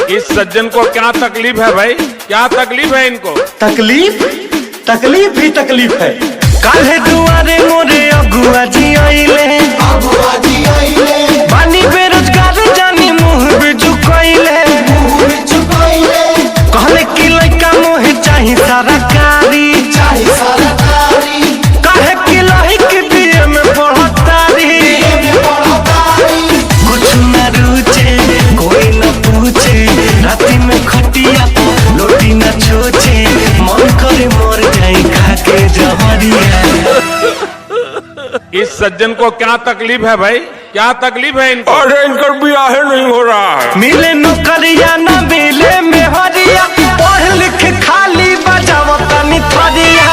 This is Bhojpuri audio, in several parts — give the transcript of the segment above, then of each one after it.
इस सज्जन को क्या तकलीफ है भाई? क्या तकलीफ है इनको? तकलीफ तकलीफ ही तकलीफ है। काहे दुआरे मोरे अगुआ जी आइले, बानी बेरोजगार जानी मुंह भी झुकाइले, कहले कि लइका मोहे चाही सरकारी, काहे कि लइक बीए में पढ़तारी, कुछ न रुचे कोई न पूछे, राती में खटिया लोटी न छोचे, मन करे मर जाई खाके जहरिया। इस सज्जन को क्या तकलीफ है भाई? क्या तकलीफ है इनको? अरे इनका ब्याह नहीं हो रहा है। मिले नौकरिया न मिले मेहरिया, पढ़ लिख खाली बजाव तनी थरिया।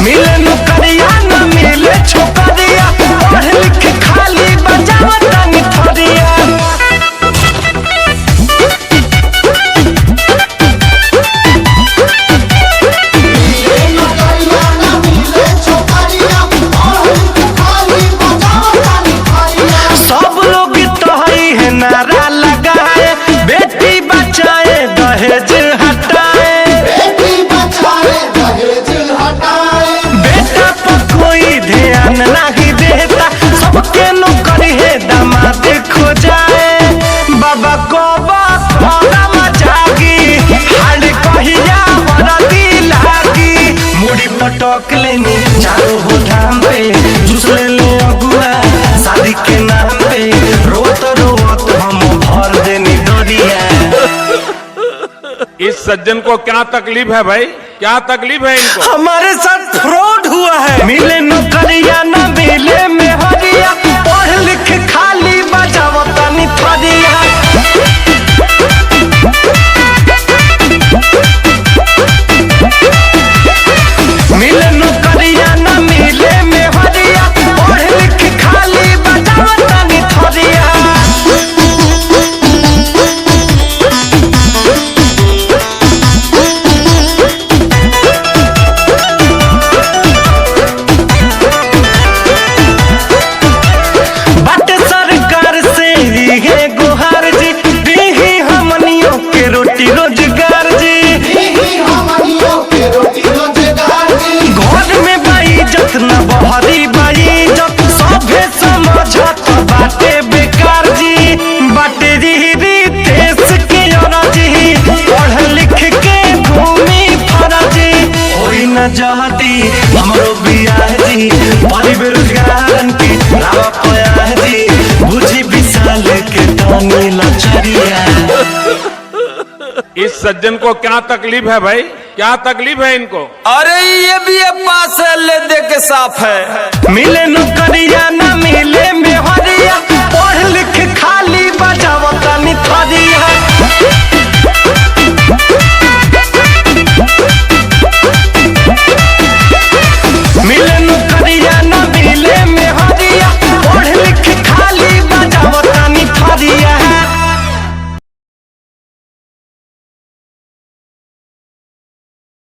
मिले नौकरिया न मिले छोकरिया, पढ़ लिख खाली बजाव तनी थरिया। सब लोग तोहई है नारा लगाए, बेटी बचाए दहेज हटाए, बेटा पर कोई ध्यान नहीं देता, सबके नौकरी है दामाद खो जाए। बाबा को जागी हाल कहिया हरदी लागी, मुड़ी पटक लेनी चारों हो धाम पे, जुस ले अगुआ शादी के नाम पे, रोत रोत हम भर देनी दरिया। इस सज्जन को क्या तकलीफ है भाई? क्या तकलीफ है इनको? हमारे साथ फ्रॉड हुआ है। मिले नौकरिया न मिले मेहरिया, पढ़ लिख खाली बजाव तनी थरिया। मिले नौकरिया न मिले मेहरिया, पढ़ लिख खाली बजाव तनी थरिया। बट सरकार से ये गुहार जी, दीही हमनियों के रोटी रोजगार जी। घर में बाई जत न बहरी बाई जत, सभे समझत बाटे बेकार जी। बाटे री देश के अरजी, पढ़ लिख के घूमी फरजी, होई न जहती हमरो बियाह जी, बड़ी बेरोजगारन की रावा पया जी, बुझी विशाल के तानी लचरिया। इस सज्जन को क्या तकलीफ है भाई? क्या तकलीफ है इनको? अरे ये भी पास है, ले दे के साफ है। मिले नौकरिया